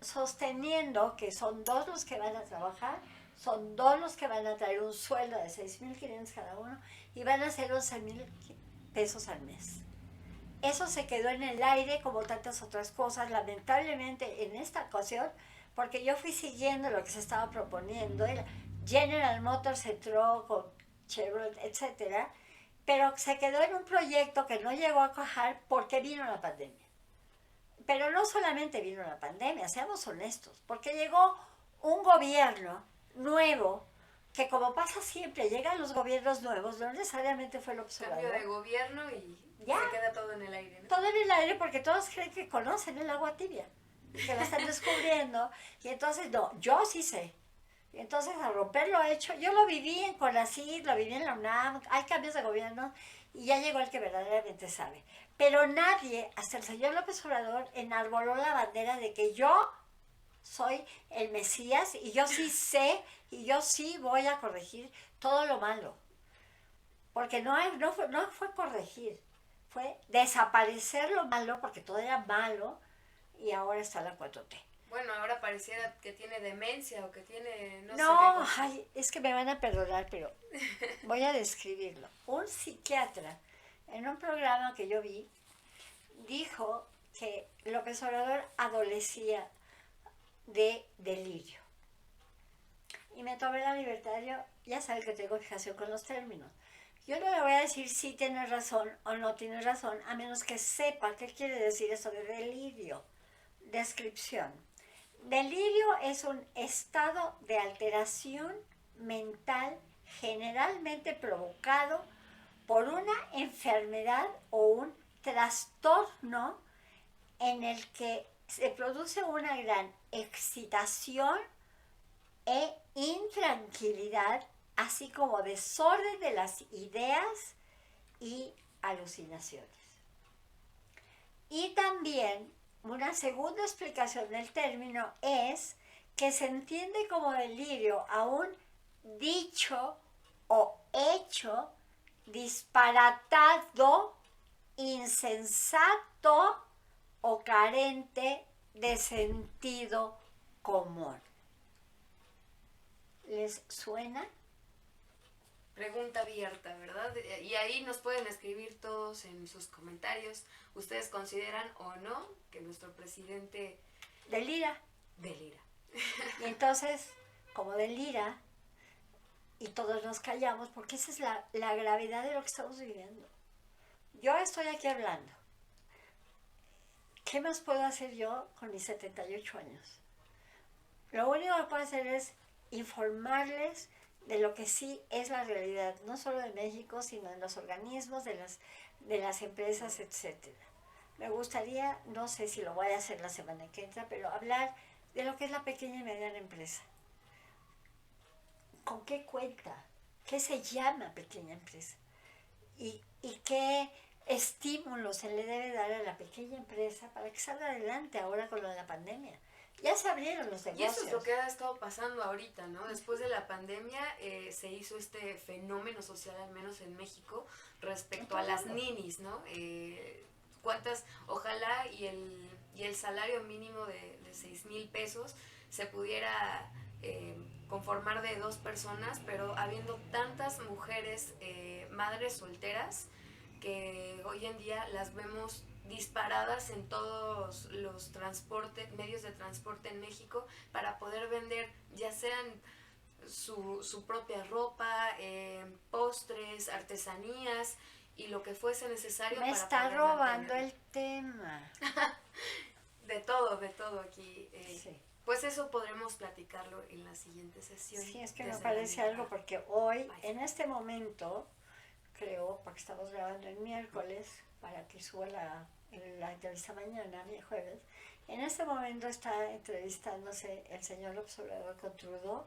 sosteniendo que son 2 los que van a trabajar, son 2 los que van a traer un sueldo de 6,500 cada uno y van a ser 11,000 pesos al mes. Eso se quedó en el aire como tantas otras cosas, lamentablemente en esta ocasión, porque yo fui siguiendo lo que se estaba proponiendo. General Motors entró con Chevrolet, etcétera, pero se quedó en un proyecto que no llegó a cuajar porque vino la pandemia. Pero no solamente vino la pandemia, seamos honestos, porque llegó un gobierno nuevo, que como pasa siempre, llegan los gobiernos nuevos, no necesariamente fue el observador. Cambio de gobierno y ya se queda todo en el aire, ¿no? Todo en el aire porque todos creen que conocen el agua tibia, que la están descubriendo, y entonces no, yo sí sé. Y entonces a romper lo hecho, yo lo viví en CONACYT, lo viví en la UNAM, hay cambios de gobierno y ya llegó el que verdaderamente sabe. Pero nadie, hasta el señor López Obrador, enarboló la bandera de que yo soy el Mesías y yo sí sé y yo sí voy a corregir todo lo malo. Porque no fue corregir, fue desaparecer lo malo, porque todo era malo, y ahora está la 4T. Bueno, ahora pareciera que tiene demencia o que tiene no sé qué No, cosa. ay, es que me van a perdonar, pero voy a describirlo. Un psiquiatra, en un programa que yo vi, dijo que López Obrador adolecía de delirio. Y me tomé la libertad, ya sabe que tengo fijación con los términos. Yo no le voy a decir si tiene razón o no tiene razón, a menos que sepa qué quiere decir eso de delirio. Descripción. Delirio es un estado de alteración mental generalmente provocado por una enfermedad o un trastorno en el que se produce una gran excitación e intranquilidad, así como desorden de las ideas y alucinaciones. Y también una segunda explicación del término es que se entiende como delirio a un dicho o hecho disparatado, insensato o carente de sentido común. ¿Les suena? Pregunta abierta, ¿verdad? Y ahí nos pueden escribir todos en sus comentarios. ¿Ustedes consideran o no que nuestro presidente Delira. delira? Y entonces, como delira, y todos nos callamos, porque esa es la gravedad de lo que estamos viviendo. Yo estoy aquí hablando. ¿Qué más puedo hacer yo con mis 78 años? Lo único que puedo hacer es informarles de lo que sí es la realidad, no solo de México, sino de los organismos, de las empresas, etc. Me gustaría, no sé si lo voy a hacer la semana que entra, pero hablar de lo que es la pequeña y mediana empresa. ¿Con qué cuenta? ¿Qué se llama pequeña empresa? ¿Y qué estímulo se le debe dar a la pequeña empresa para que salga adelante ahora con lo de la pandemia? Ya se abrieron los Y negocios. eso es lo que ha estado pasando ahorita, ¿no? Después de la pandemia se hizo este fenómeno social, al menos en México, respecto a las ninis, ¿no? ¿Cuántas? Ojalá y el salario mínimo de 6,000 pesos se pudiera conformar de 2 personas, pero habiendo tantas mujeres madres solteras que hoy en día las vemos disparadas en todos los medios de transporte en México para poder vender ya sean su propia ropa, postres, artesanías y lo que fuese necesario. Me para está poder robando mantener. el tema. De todo aquí. Sí. Pues eso podremos platicarlo en la siguiente sesión. Sí, es que me parece algo porque hoy, en este momento, creo, porque estamos grabando el miércoles, para que suba la entrevista mañana, el jueves, en este momento está entrevistándose el señor López Obrador con Trudeau,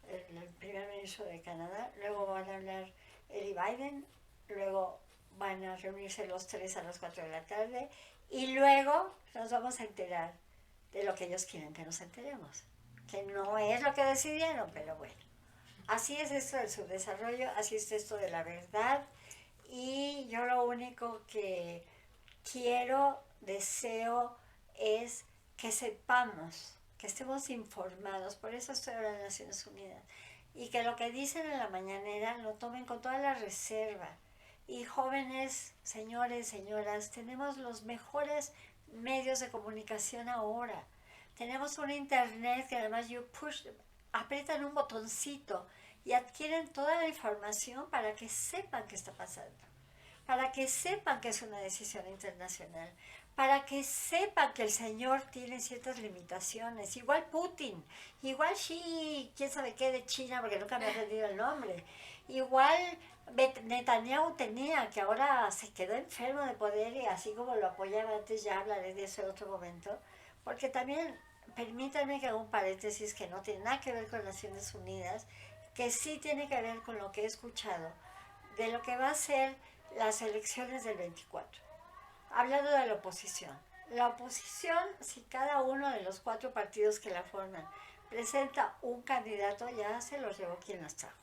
el primer ministro de Canadá, luego van a hablar él y Biden, luego van a reunirse los tres a las 4 de la tarde y luego nos vamos a enterar de lo que ellos quieren que nos enteremos, que no es lo que decidieron, pero bueno. Así es esto del subdesarrollo, así es esto de la verdad, y yo lo único que quiero, deseo, es que sepamos, que estemos informados, por eso estoy ahora en las Naciones Unidas, y que lo que dicen en la mañanera lo tomen con toda la reserva. Y jóvenes, señores, señoras, tenemos los mejores medios de comunicación ahora. Tenemos un internet que además aprietan un botoncito y adquieren toda la información para que sepan qué está pasando, para que sepan que es una decisión internacional, para que sepan que el señor tiene ciertas limitaciones, igual Putin, igual Xi, quién sabe qué de China, porque nunca me ha aprendido el nombre, igual Netanyahu tenía, que ahora se quedó enfermo de poder y así como lo apoyaba antes, ya hablaré de eso en otro momento, porque también permítanme que haga un paréntesis que no tiene nada que ver con Naciones Unidas, que sí tiene que ver con lo que he escuchado de lo que va a ser las elecciones del 24. Hablando de la oposición. La oposición, si cada uno de los 4 partidos que la forman presenta un candidato, ya se los llevó quien las trajo.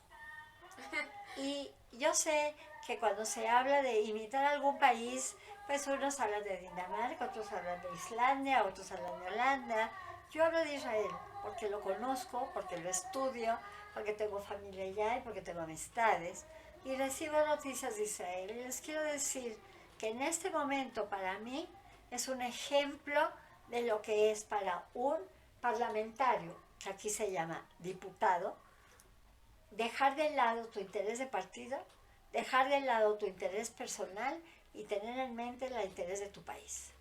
Y yo sé que cuando se habla de imitar algún país, pues unos hablan de Dinamarca, otros hablan de Islandia, otros hablan de Holanda. Yo hablo de Israel porque lo conozco, porque lo estudio, porque tengo familia allá y porque tengo amistades. Y recibo noticias de Israel. Y les quiero decir que en este momento para mí es un ejemplo de lo que es para un parlamentario, que aquí se llama diputado, dejar de lado tu interés de partido, dejar de lado tu interés personal y tener en mente el interés de tu país.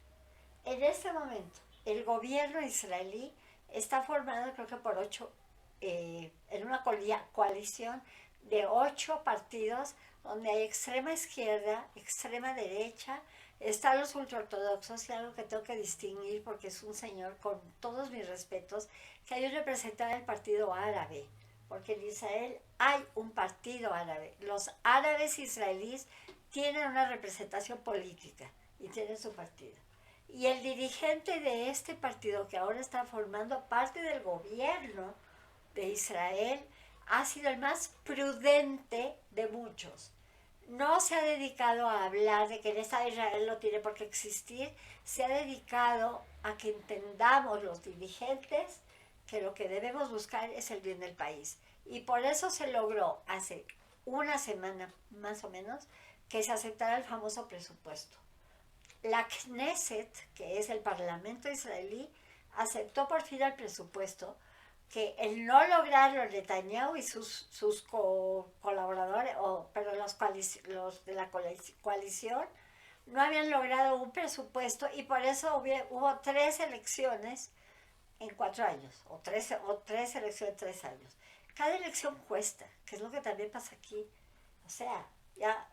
En este momento, el gobierno israelí está formado, creo que por en una coalición de 8 partidos, donde hay extrema izquierda, extrema derecha, están los ultraortodoxos, y algo que tengo que distinguir porque es un señor, con todos mis respetos, que hay un representante del partido árabe, porque en Israel hay un partido árabe. Los árabes israelíes tienen una representación política y tienen su partido. Y el dirigente de este partido, que ahora está formando parte del gobierno de Israel, ha sido el más prudente de muchos. No se ha dedicado a hablar de que el Estado de Israel no tiene por qué existir, se ha dedicado a que entendamos los dirigentes que lo que debemos buscar es el bien del país. Y por eso se logró hace una semana más o menos que se aceptara el famoso presupuesto. La Knesset, que es el parlamento israelí, aceptó por fin el presupuesto, que el no lograrlo Netanyahu y sus colaboradores, pero los de la coalición, no habían logrado un presupuesto, y por eso hubo 3 elecciones en 4 años, o tres elecciones en 3 años. Cada elección cuesta, que es lo que también pasa aquí. O sea, ya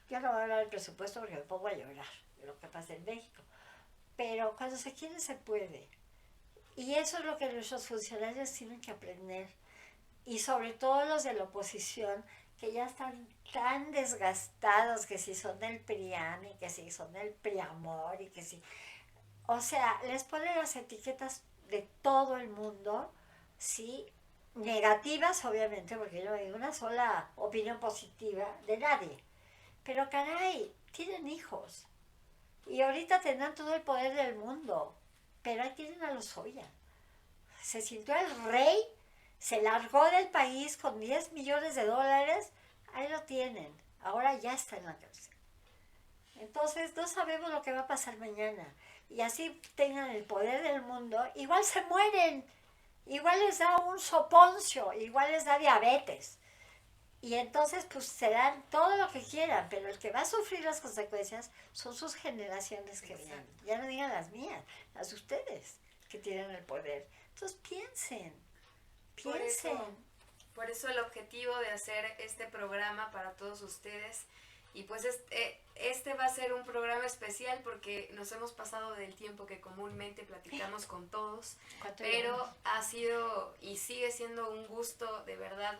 no voy a hablar del presupuesto porque me pongo a llorar de lo que pasa en México. Pero cuando se quiere, se puede. Y eso es lo que nuestros funcionarios tienen que aprender. Y sobre todo los de la oposición, que ya están tan desgastados, que si son del PRIAN y que si son del PRIAMOR y que si... O sea, les ponen las etiquetas de todo el mundo, ¿sí? Negativas, obviamente, porque no hay una sola opinión positiva de nadie. Pero caray, tienen hijos. Y ahorita tendrán todo el poder del mundo. Pero ahí tienen a Lozoya. Se sintió el rey, se largó del país con $10 millones. Ahí lo tienen. Ahora ya está en la cárcel. Entonces no sabemos lo que va a pasar mañana. Y así tengan el poder del mundo, igual se mueren. Igual les da un soponcio, igual les da diabetes. Y entonces pues serán todo lo que quieran, pero el que va a sufrir las consecuencias son sus generaciones que vienen. Ya no digan las mías, las de ustedes que tienen el poder. Entonces piensen. Por eso el objetivo de hacer este programa para todos ustedes. Y pues este va a ser un programa especial porque nos hemos pasado del tiempo que comúnmente platicamos con todos, pero ha sido y sigue siendo un gusto de verdad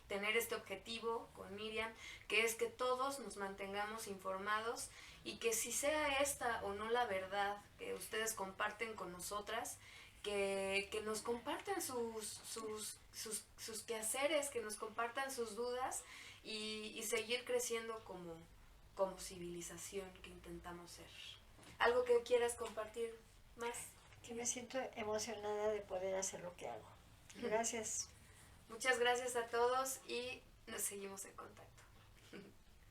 tener este objetivo con Miriam, que es que todos nos mantengamos informados y que si sea esta o no la verdad que ustedes comparten con nosotras, que nos compartan sus quehaceres, que nos compartan sus dudas y seguir creciendo como civilización que intentamos ser. ¿Algo que quieras compartir más? Que me siento emocionada de poder hacer lo que hago. Gracias. Muchas gracias a todos y nos seguimos en contacto.